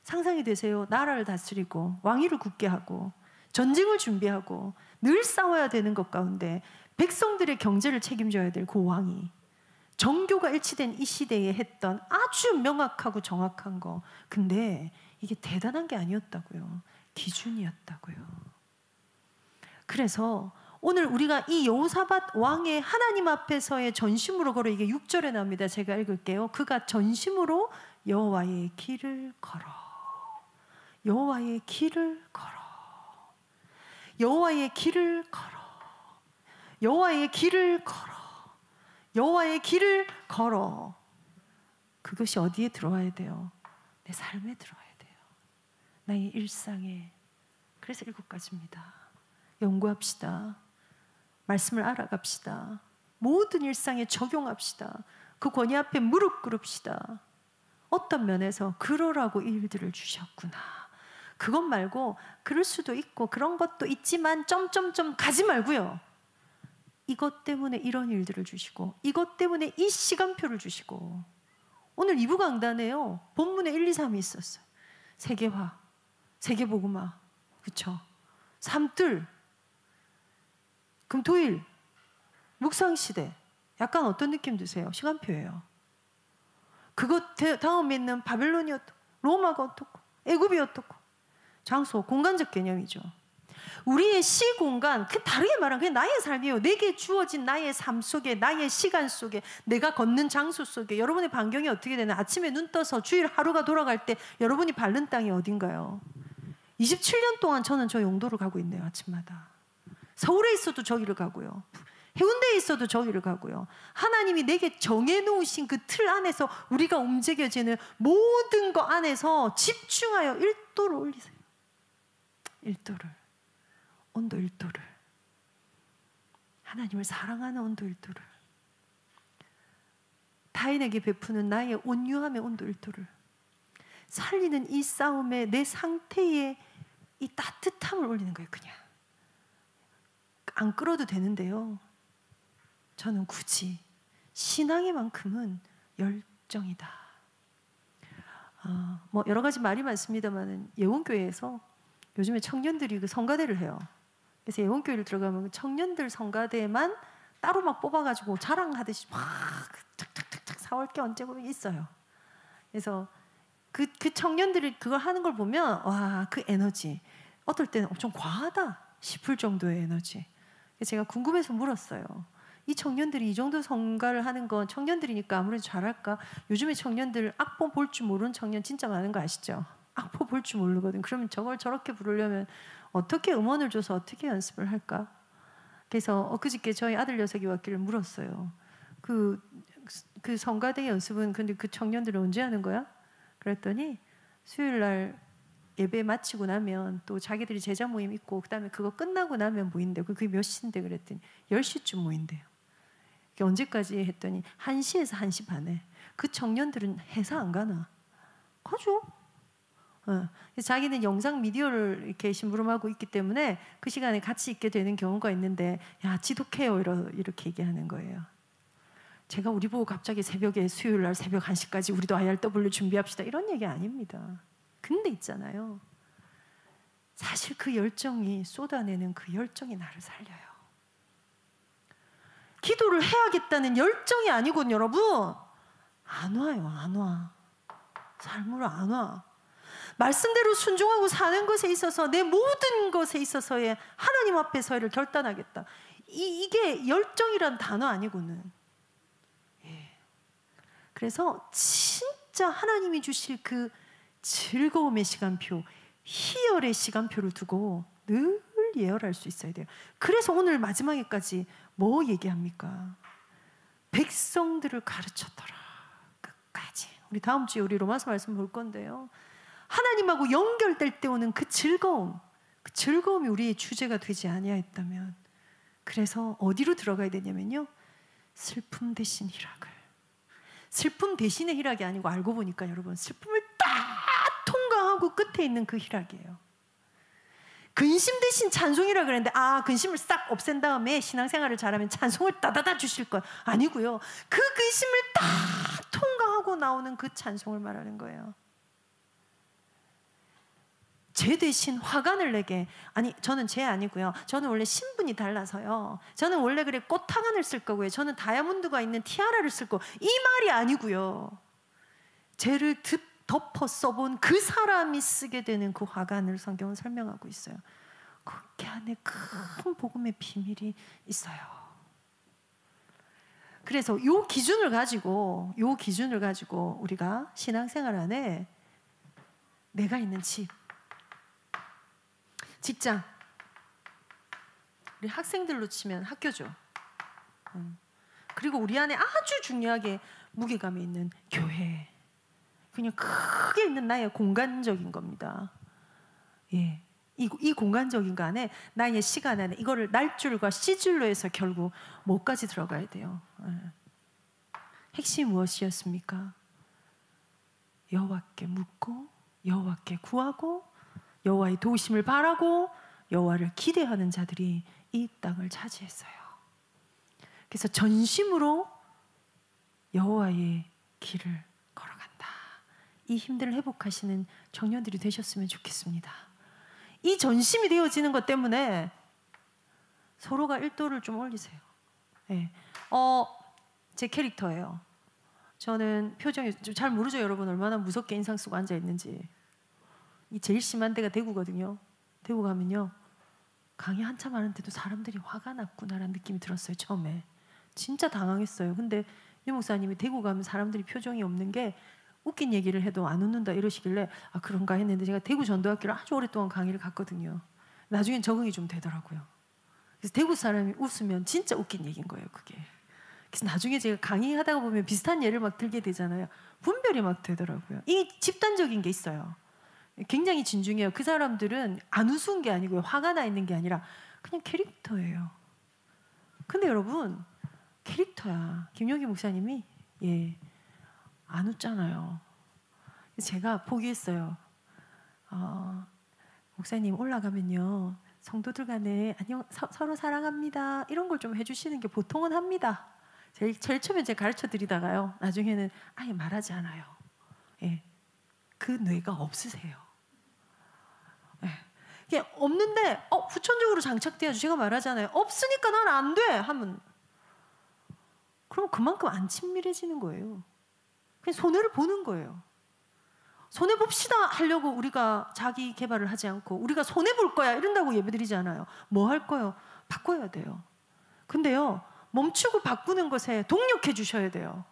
상상이 되세요? 나라를 다스리고 왕위를 굳게 하고 전쟁을 준비하고 늘 싸워야 되는 것 가운데 백성들의 경제를 책임져야 될 그 왕이 정교가 일치된 이 시대에 했던 아주 명확하고 정확한 거. 근데 이게 대단한 게 아니었다고요. 기준이었다고요. 그래서 오늘 우리가 이 여호사밧 왕의 하나님 앞에서의 전심으로 걸어, 이게 6절에 나옵니다. 제가 읽을게요. 그가 전심으로 여호와의 길을 걸어. 여호와의 길을 걸어. 여호와의 길을 걸어. 여호와의 길을 걸어. 여호와의 길을 걸어. 그것이 어디에 들어와야 돼요? 내 삶에 들어와야 돼요. 나의 일상에. 그래서 7가지입니다. 연구합시다. 말씀을 알아갑시다. 모든 일상에 적용합시다. 그 권위 앞에 무릎 꿇읍시다. 어떤 면에서 그러라고 일들을 주셨구나. 그것 말고 그럴 수도 있고 그런 것도 있지만 점점점 가지 말고요. 이것 때문에 이런 일들을 주시고, 이것 때문에 이 시간표를 주시고. 오늘 2부 강단에요, 본문에 1, 2, 3이 있었어요. 세계화, 세계복음화, 그렇죠? 삼뜰, 금토일, 묵상시대. 약간 어떤 느낌 드세요? 시간표예요. 그것 다음에 있는 바벨론이 어떻고, 로마가 어떻고, 애굽이 어떻고. 장소, 공간적 개념이죠. 우리의 시공간, 그 다르게 말하면 그냥 나의 삶이에요. 내게 주어진 나의 삶 속에, 나의 시간 속에, 내가 걷는 장소 속에. 여러분의 반경이 어떻게 되나? 아침에 눈 떠서 주일 하루가 돌아갈 때 여러분이 밟는 땅이 어딘가요? 27년 동안 저는 저 용도를 가고 있네요. 아침마다. 서울에 있어도 저기를 가고요. 해운대에 있어도 저기를 가고요. 하나님이 내게 정해놓으신 그 틀 안에서 우리가 움직여지는 모든 것 안에서 집중하여 1도를 올리세요. 1도를. 온도 1도를. 하나님을 사랑하는 온도 1도를. 타인에게 베푸는 나의 온유함의 온도 1도를. 살리는 이 싸움에 내 상태에 이 따뜻함을 올리는 거예요. 그냥 안 끌어도 되는데요, 저는 굳이 신앙의 만큼은 열정이다. 뭐 여러 가지 말이 많습니다만 예원교회에서 요즘에 청년들이 그 성가대를 해요. 그래서 예원교회를 들어가면 청년들 성가대만 따로 막 뽑아가지고 자랑하듯이 막 착착착착 4월 게 언제고 있어요. 그래서 그 청년들이 그걸 하는 걸 보면 와, 그 에너지 어떨 때는 좀 과하다 싶을 정도의 에너지. 제가 궁금해서 물었어요. 이 청년들이 이 정도 성가를 하는 건 청년들이니까 아무래도 잘할까? 요즘에 청년들 악보 볼 줄 모르는 청년 진짜 많은 거 아시죠? 악보 볼 줄 모르거든. 그러면 저걸 저렇게 부르려면 어떻게 음원을 줘서 어떻게 연습을 할까? 그래서 엊그저께 저희 아들 녀석이 왔기를 물었어요. 그 성가대 연습은 근데 그 청년들은 언제 하는 거야? 그랬더니 수요일 날 예배 마치고 나면 또 자기들이 제자 모임 있고 그다음에 그거 끝나고 나면 모인대요. 그게 몇 시인데 그랬더니 10시쯤 모인대요. 그게 언제까지 했더니 1시에서 1시 반에. 그 청년들은 회사 안 가나? 가죠. 자기는 영상 미디어를 이렇게 심부름하고 있기 때문에 그 시간에 같이 있게 되는 경우가 있는데 야, 지독해요 이렇게 얘기하는 거예요. 제가 우리 보고 갑자기 새벽에 수요일 날 새벽 1시까지 우리도 IRW 준비합시다 이런 얘기 아닙니다. 근데 있잖아요, 사실 그 열정이 쏟아내는 그 열정이 나를 살려요. 기도를 해야겠다는 열정이 아니군 여러분. 안 와요. 안 와. 삶으로 안 와. 말씀대로 순종하고 사는 것에 있어서 내 모든 것에 있어서의 하나님 앞에서를 결단하겠다. 이게 열정이란 단어 아니고는. 예. 그래서 진짜 하나님이 주실 그 즐거움의 시간표, 희열의 시간표를 두고 늘 예열할 수 있어야 돼요. 그래서 오늘 마지막에까지 뭐 얘기합니까? 백성들을 가르쳤더라. 끝까지. 우리 다음 주에 우리 로마서 말씀 볼 건데요, 하나님하고 연결될 때 오는 그 즐거움이 우리의 주제가 되지 아니하였다면, 그래서 어디로 들어가야 되냐면요, 슬픔 대신 희락을. 슬픔 대신의 희락이 아니고 알고 보니까 여러분 슬픔을 딱 통과하고 끝에 있는 그 희락이에요. 근심 대신 찬송이라 그랬는데 근심을 싹 없앤 다음에 신앙생활을 잘하면 찬송을 따다다 주실 것 아니고요, 그 근심을 딱 통과하고 나오는 그 찬송을 말하는 거예요. 제 대신 화관을 내게, 아니 저는 제 아니고요, 저는 원래 신분이 달라서요, 저는 원래 그래 꽃화관을 쓸 거고요, 저는 다이아몬드가 있는 티아라를 쓸 거, 이 말이 아니고요, 죄를 덮어 써본 그 사람이 쓰게 되는 그 화관을 성경은 설명하고 있어요. 그 안에 큰 복음의 비밀이 있어요. 그래서 요 기준을 가지고 우리가 신앙생활 안에 내가 있는 집, 직장, 우리 학생들로 치면 학교죠. 그리고 우리 안에 아주 중요하게 무게감이 있는 교회, 그냥 크게 있는 나의 공간적인 겁니다. 예, 이 공간적인 거 안에 나의 시간 안에 이거를 날줄과 시줄로 해서 결국 뭐까지 들어가야 돼요. 예. 핵심이 무엇이었습니까? 여호와께 묻고 여호와께 구하고 여호와의 도우심을 바라고 여호와를 기대하는 자들이 이 땅을 차지했어요. 그래서 전심으로 여호와의 길을 걸어간다. 이 힘들을 회복하시는 청년들이 되셨으면 좋겠습니다. 이 전심이 되어지는 것 때문에 서로가 1도를 좀 올리세요. 네. 제 캐릭터예요. 저는 표정이 잘 모르죠, 여러분. 얼마나 무섭게 인상 쓰고 앉아 있는지. 이 제일 심한 데가 대구거든요. 대구 가면요, 강의 한참 하는데도 사람들이 화가 났구나라는 느낌이 들었어요. 처음에 진짜 당황했어요. 근데 유 목사님이 대구 가면 사람들이 표정이 없는 게 웃긴 얘기를 해도 안 웃는다 이러시길래 그런가 했는데, 제가 대구 전도학교를 아주 오랫동안 강의를 갔거든요. 나중엔 적응이 좀 되더라고요. 그래서 대구 사람이 웃으면 진짜 웃긴 얘기인 거예요, 그게. 그래서 나중에 제가 강의하다가 보면 비슷한 예를 막 들게 되잖아요. 분별이 막 되더라고요. 이 집단적인 게 있어요. 굉장히 진중해요. 그 사람들은 안 우스운 게 아니고요. 화가 나 있는 게 아니라 그냥 캐릭터예요. 근데 여러분, 캐릭터야. 김용기 목사님이 안 웃잖아요. 제가 포기했어요. 목사님 올라가면요, 성도들 간에 안녕, 서로 사랑합니다 이런 걸 좀 해주시는 게 보통은 합니다. 제일 처음에 제가 가르쳐 드리다가요, 나중에는 아예 말하지 않아요. 그 뇌가 없으세요. 이게 없는데 후천적으로 장착돼야죠. 제가 말하잖아요. 없으니까 난 안 돼 하면, 그럼 그만큼 안 친밀해지는 거예요. 그냥 손해를 보는 거예요. 손해 봅시다 하려고 우리가 자기 개발을 하지 않고, 우리가 손해 볼 거야 이런다고 예배드리지 않아요. 뭐 할 거요? 바꿔야 돼요. 근데요, 멈추고 바꾸는 것에 동력해 주셔야 돼요.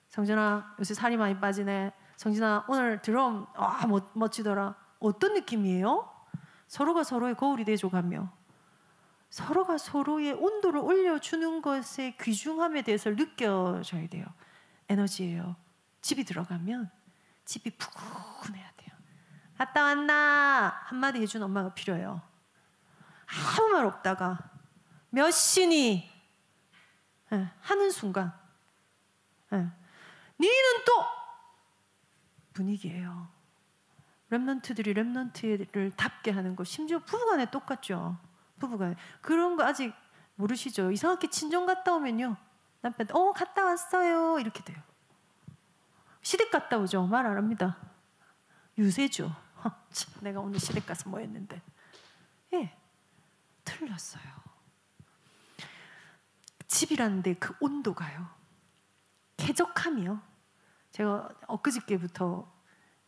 성진아, 요새 살이 많이 빠지네. 성진아, 오늘 드럼 멋지더라. 어떤 느낌이에요? 서로가 서로의 거울이 돼줘가며 서로가 서로의 온도를 올려주는 것의 귀중함에 대해서 느껴져야 돼요. 에너지예요. 집이 들어가면 집이 푸근해야 돼요. 갔다 왔나? 한마디 해준 엄마가 필요해요. 아무 말 없다가 몇 시니? 하는 순간 니는 또 분위기예요. 랩런트들이 랩런트를 답게 하는 거, 심지어 부부간에 똑같죠. 부부간에 그런 거 아직 모르시죠? 이상하게 친정 갔다 오면요, 남편 갔다 왔어요 이렇게 돼요. 시댁 갔다 오죠? 말 안 합니다. 유세죠. 내가 오늘 시댁 가서 뭐 했는데. 틀렸어요. 집이라는데 그 온도가요, 쾌적함이요. 제가 엊그저께부터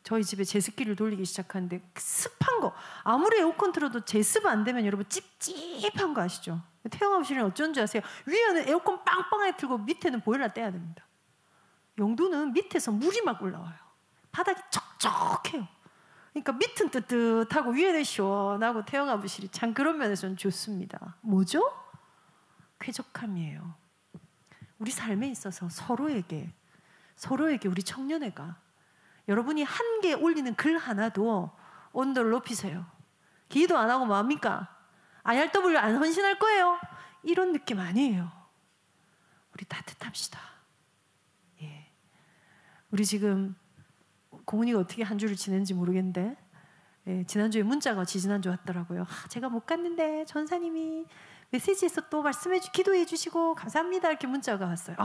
저희 집에 제습기를 돌리기 시작하는데, 습한 거, 아무리 에어컨 틀어도 제습 안 되면 여러분 찝찝한 거 아시죠? 태영 아버지는 어쩐지 아세요? 위에는 에어컨 빵빵하게 틀고 밑에는 보일러 떼야 됩니다. 영도는 밑에서 물이 막 올라와요. 바닥이 촉촉해요. 그러니까 밑은 뜨뜻하고 위에는 시원하고 태영 아버실이 참 그런 면에서는 좋습니다. 뭐죠? 쾌적함이에요. 우리 삶에 있어서 서로에게 우리 청년회가, 여러분이 한 개 올리는 글 하나도 온도를 높이세요. 기도 안 하고 뭐합니까? IRW 안 헌신할 거예요? 이런 느낌 아니에요. 우리 따뜻합시다. 우리 지금 공훈이가 어떻게 한 주를 지냈는지 모르겠는데, 지난주에 문자가 지지난주 왔더라고요. 제가 못 갔는데 전사님이 메시지에서 또 기도해 주시고 감사합니다 이렇게 문자가 왔어요.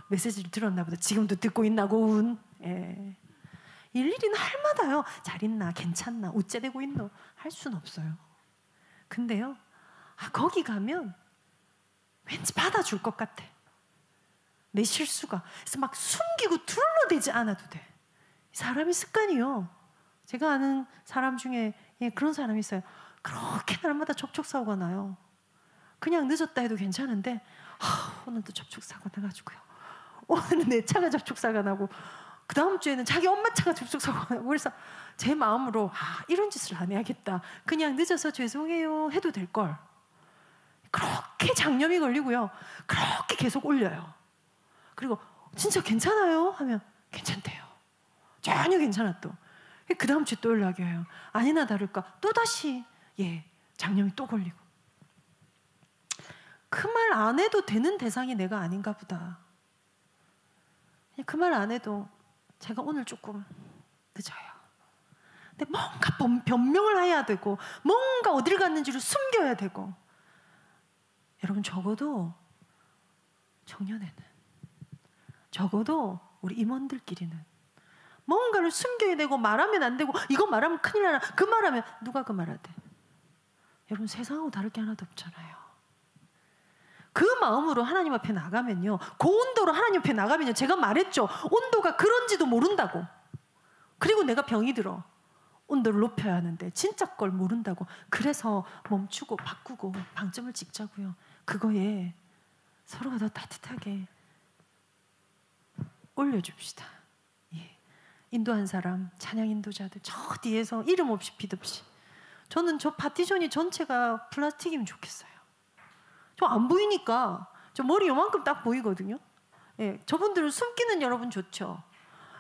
메시지를 들었나 보다. 지금도 듣고 있나 고운. 일일이는 할마다요, 잘 있나, 괜찮나, 어째되고 있노 할 수는 없어요. 근데요, 거기 가면 왠지 받아줄 것 같아. 내 실수가. 그래서 막 숨기고 둘러대지 않아도 돼. 사람의 습관이요. 제가 아는 사람 중에 그런 사람이 있어요. 그렇게 날마다 접촉사고가 나요. 그냥 늦었다 해도 괜찮은데 오늘도 접촉사고 나가지고요. 오늘은 내 차가 접촉사고가 나고 그 다음 주에는 자기 엄마 차가 접촉사고가 나고, 그래서 제 마음으로 이런 짓을 안 해야겠다. 그냥 늦어서 죄송해요 해도 될 걸. 그렇게 장염이 걸리고요. 그렇게 계속 올려요. 그리고 진짜 괜찮아요? 하면 괜찮대요. 전혀 괜찮아 또. 그 다음 주에 또 연락이 와요. 아니나 다를까 또다시 장염이 또 걸리고. 그 말 안 해도 되는 대상이 내가 아닌가 보다. 그 말 안 해도 제가 오늘 조금 늦어요. 근데 뭔가 변명을 해야 되고 뭔가 어딜 갔는지를 숨겨야 되고. 여러분, 적어도 청년회는, 적어도 우리 임원들끼리는 뭔가를 숨겨야 되고 말하면 안 되고, 이거 말하면 큰일 나나, 그 말하면 누가 그 말하대. 여러분, 세상하고 다를 게 하나도 없잖아요. 그 마음으로 하나님 앞에 나가면요, 그 온도로 하나님 앞에 나가면요, 제가 말했죠. 온도가 그런지도 모른다고. 그리고 내가 병이 들어. 온도를 높여야 하는데 진짜 걸 모른다고. 그래서 멈추고 바꾸고 방점을 찍자고요. 그거에 서로가 더 따뜻하게 올려줍시다. 인도한 사람, 찬양 인도자들 저 뒤에서 이름 없이 빛 없이. 저는 저 파티션이 전체가 플라스틱이면 좋겠어요. 저 안 보이니까 저 머리 요만큼 딱 보이거든요. 예, 저분들은 숨기는 여러분 좋죠.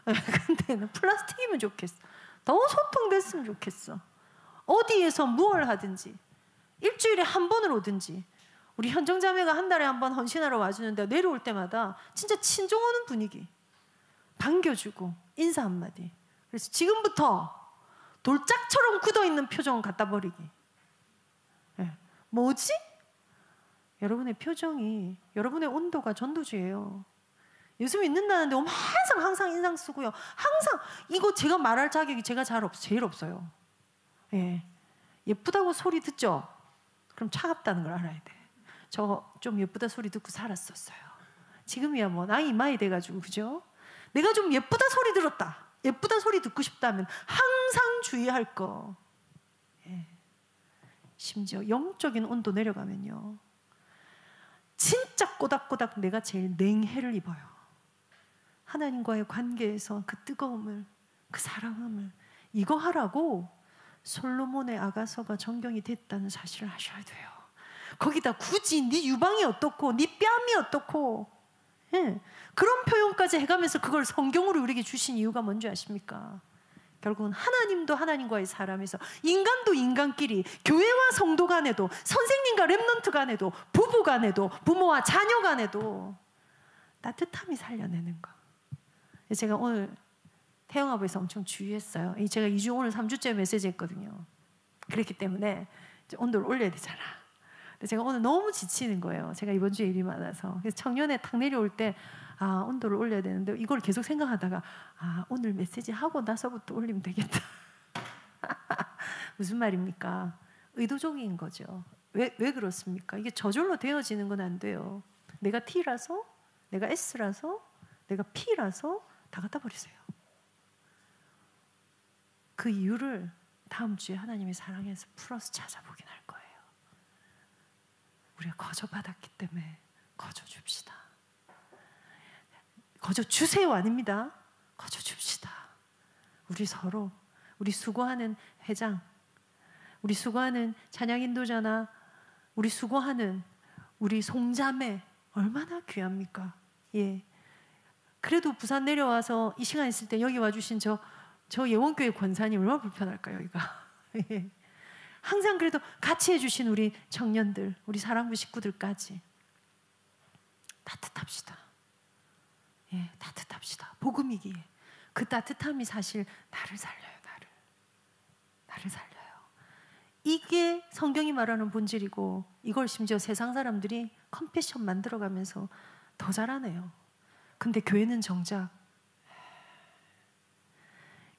예, 근데 플라스틱이면 좋겠어. 더 소통됐으면 좋겠어. 어디에서 무얼 하든지 일주일에 한 번을 오든지. 우리 현정자매가 한 달에 한 번 헌신하러 와주는데 내려올 때마다 진짜 친정 오는 분위기, 반겨주고 인사 한마디. 그래서 지금부터 돌짝처럼 굳어있는 표정 갖다 버리기. 예. 뭐지? 여러분의 표정이, 여러분의 온도가 전도주예요. 예수 믿는다는데 항상 인상 쓰고요. 항상 이거 제가 말할 자격이 제가 제일 없어요. 예. 예쁘다고 소리 듣죠? 그럼 차갑다는 걸 알아야 돼. 저 좀 예쁘다 소리 듣고 살았었어요. 지금이야 뭐 나이 많이 돼가지고, 그죠? 내가 좀 예쁘다 소리 들었다, 예쁘다 소리 듣고 싶다면 항상 주의할 거. 예. 심지어 영적인 온도 내려가면요, 진짜 꼬닥꼬닥 내가 제일 냉해를 입어요. 하나님과의 관계에서 그 뜨거움을, 그 사랑함을, 이거 하라고 솔로몬의 아가서가 정경이 됐다는 사실을 아셔야 돼요. 거기다 굳이 네 유방이 어떻고 네 뺨이 어떻고, 예. 그런 표현까지 해가면서 그걸 성경으로 우리에게 주신 이유가 뭔지 아십니까? 결국은 하나님도 하나님과의 사람에서, 인간도 인간끼리, 교회와 성도 간에도, 선생님과 렘넌트 간에도, 부부 간에도, 부모와 자녀 간에도 따뜻함이 살려내는 거. 제가 오늘 태영아부에서 엄청 주의했어요. 제가 2주, 오늘 3주째 메시지 했거든요. 그렇기 때문에 온도를 올려야 되잖아. 근데 제가 오늘 너무 지치는 거예요. 제가 이번 주에 일이 많아서. 그래서 청년에 탁 내려올 때 온도를 올려야 되는데 이걸 계속 생각하다가 오늘 메시지 하고 나서부터 올리면 되겠다. 무슨 말입니까? 의도적인 거죠. 왜 그렇습니까? 이게 저절로 되어지는 건 안 돼요. 내가 T라서, 내가 S라서, 내가 P라서 다 갖다 버리세요. 그 이유를 다음 주에 하나님의 사랑에서 풀어서 찾아보긴 할 거예요. 우리가 거저받았기 때문에 거저줍시다. 거저주세요 아닙니다. 거저줍시다. 우리 서로, 우리 수고하는 회장, 우리 수고하는 찬양 인도자나 우리 수고하는 우리 송자매 얼마나 귀합니까? 예. 그래도 부산 내려와서 이 시간 있을 때 여기 와주신 저 예원교회 권사님 얼마나 불편할까요, 여기가? 예. 항상 그래도 같이 해주신 우리 청년들, 우리 사랑부 식구들까지 따뜻합시다. 예, 따뜻합시다. 복음이기에 그 따뜻함이 사실 나를 살려요. 나를 살려요. 이게 성경이 말하는 본질이고, 이걸 심지어 세상 사람들이 컴패션 만들어가면서 더 잘하네요. 근데 교회는 정작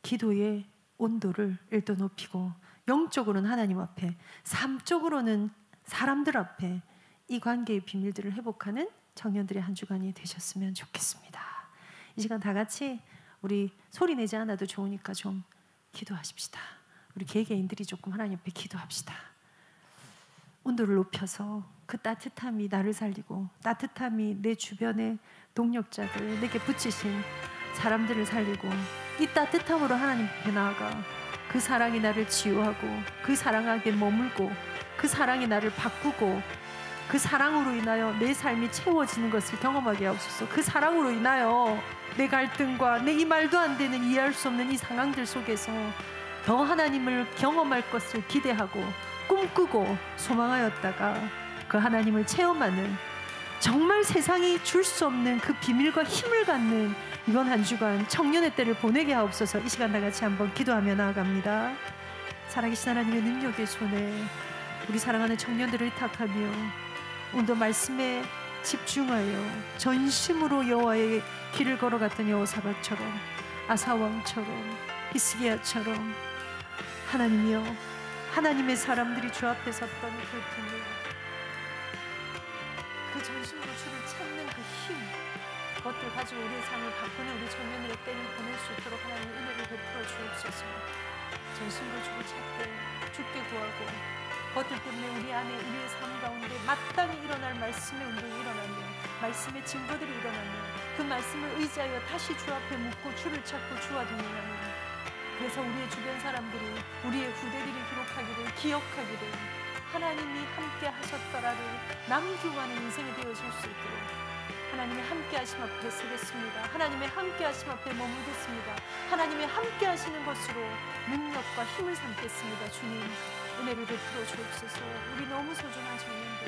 기도의 온도를 일도 높이고, 영적으로는 하나님 앞에, 삶적으로는 사람들 앞에 이 관계의 비밀들을 회복하는 청년들의 한 주간이 되셨으면 좋겠습니다. 이 시간 다 같이 우리 소리 내지 않아도 좋으니까 좀 기도하십시다. 우리 개개인들이 조금 하나님 앞에 기도합시다. 온도를 높여서 그 따뜻함이 나를 살리고, 따뜻함이 내 주변의 동력자들, 내게 붙이신 사람들을 살리고, 이 따뜻함으로 하나님 앞에 나아가 그 사랑이 나를 치유하고, 그 사랑 안에 머물고, 그 사랑이 나를 바꾸고, 그 사랑으로 인하여 내 삶이 채워지는 것을 경험하게 하옵소서. 그 사랑으로 인하여 내 갈등과 내 이 말도 안 되는, 이해할 수 없는 이 상황들 속에서 더 하나님을 경험할 것을 기대하고 꿈꾸고 소망하였다가 그 하나님을 체험하는, 정말 세상이 줄 수 없는 그 비밀과 힘을 갖는 이번 한 주간 청년의 때를 보내게 하옵소서. 이 시간 다 같이 한번 기도하며 나아갑니다. 살아계신 하나님의 능력의 손에 우리 사랑하는 청년들을 의탁하며 오늘도 말씀에 집중하여 전심으로 여호와의 길을 걸어갔던 여호사밧처럼, 아사왕처럼, 히스기야처럼 하나님이여, 하나님의 사람들이 주 앞에 섰던 그 분을, 그 전심으로 주를 찾는 그 힘, 그것들 가지고 우리의 삶을 바꾸는 우리 청년들의 때를 보낼 수 있도록 하나님 은혜를 베풀어 주옵소서. 전심으로 주를 찾되 주께 구하고, 그것들 때문에 우리 안에, 우리의 삶 가운데 마땅히 일어날 말씀의 운동이 일어나며, 말씀의 증거들이 일어나며, 그 말씀을 의지하여 다시 주 앞에 묻고 주를 찾고 주와 동행하며, 그래서 우리의 주변 사람들이, 우리의 후대들이 기록하기를, 기억하기를 하나님이 함께 하셨더라를 남기하는 인생이 되어질 수 있도록 하나님의 함께 하심 앞에 서겠습니다. 하나님의 함께 하심 앞에 머물겠습니다. 하나님의 함께 하시는 것으로 능력과 힘을 삼겠습니다. 주님, 은혜를 베풀어 주옵소서. 우리 너무 소중한 청년들,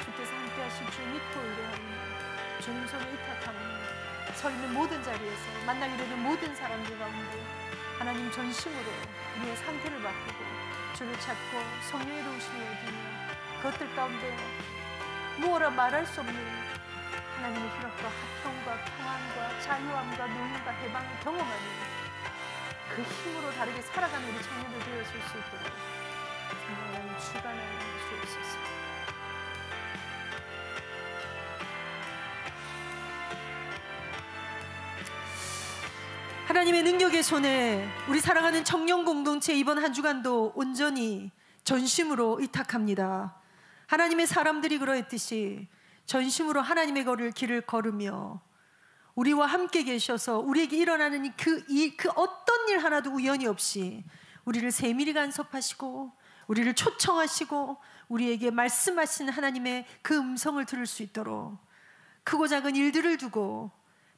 주께서 함께 하실 줄 믿고 의뢰하오니 주님 손에 의탁하오니 서 있는 모든 자리에서 만나게 되는 모든 사람들 가운데 하나님 전심으로 우리의 상태를 바꾸고 주를 찾고 성령의 도우심을 얻으며 그것들 가운데 무엇라 말할 수 없는 하나님의 희락과 화평과 평안과 자유함과 노임과 해방을 경험하는 그 힘으로 다르게 살아가는 우리 청년들 되어질 수 있도록 하나님 주관하여 주옵소서. 하나님의 능력의 손에 우리 사랑하는 청년 공동체 이번 한 주간도 온전히 전심으로 의탁합니다. 하나님의 사람들이 그러했듯이 전심으로 하나님의 길을 걸으며 우리와 함께 계셔서 우리에게 일어나는 그 어떤 일 하나도 우연이 없이 우리를 세밀히 간섭하시고 우리를 초청하시고 우리에게 말씀하시는 하나님의 그 음성을 들을 수 있도록 크고 작은 일들을 두고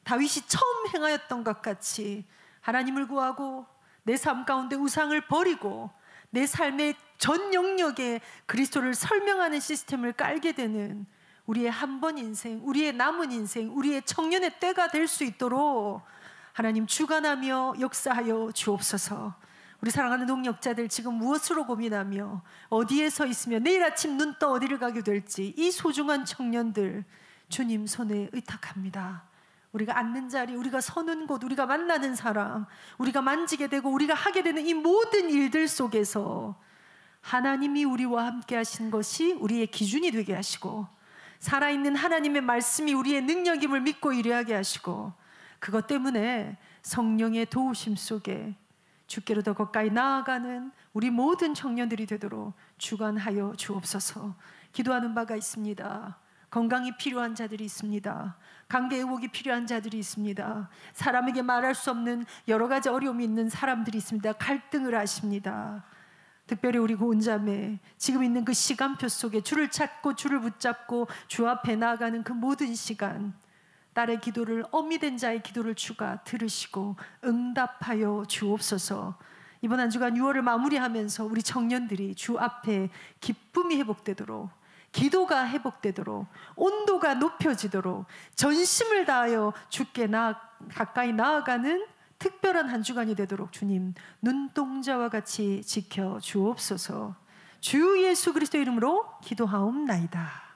다윗이 처음 행하였던 것 같이 하나님을 구하고 내 삶 가운데 우상을 버리고 내 삶의 전 영역에 그리스도를 설명하는 시스템을 깔게 되는 우리의 한 번 인생, 우리의 남은 인생, 우리의 청년의 때가 될 수 있도록 하나님 주관하며 역사하여 주옵소서. 우리 사랑하는 동역자들 지금 무엇으로 고민하며 어디에 서 있으며 내일 아침 눈 떠 어디를 가게 될지 이 소중한 청년들 주님 손에 의탁합니다. 우리가 앉는 자리, 우리가 서는 곳, 우리가 만나는 사람, 우리가 만지게 되고 우리가 하게 되는 이 모든 일들 속에서 하나님이 우리와 함께 하신 것이 우리의 기준이 되게 하시고 살아있는 하나님의 말씀이 우리의 능력임을 믿고 일하게 하시고 그것 때문에 성령의 도우심 속에 주께로 더 가까이 나아가는 우리 모든 청년들이 되도록 주관하여 주옵소서. 기도하는 바가 있습니다. 건강이 필요한 자들이 있습니다. 관계회복이 필요한 자들이 있습니다. 사람에게 말할 수 없는 여러 가지 어려움이 있는 사람들이 있습니다. 갈등을 하십니다. 특별히 우리 고운자매 지금 있는 그 시간표 속에 주를 찾고 주를 붙잡고 주 앞에 나아가는 그 모든 시간 딸의 기도를 어미된 자의 기도를 주가 들으시고 응답하여 주옵소서. 이번 한 주간 6월을 마무리하면서 우리 청년들이 주 앞에 기쁨이 회복되도록 기도가 회복되도록 온도가 높여지도록 전심을 다하여 주께 가까이 나아가는 특별한 한 주간이 되도록 주님 눈동자와 같이 지켜 주옵소서. 주 예수 그리스도 이름으로 기도하옵나이다.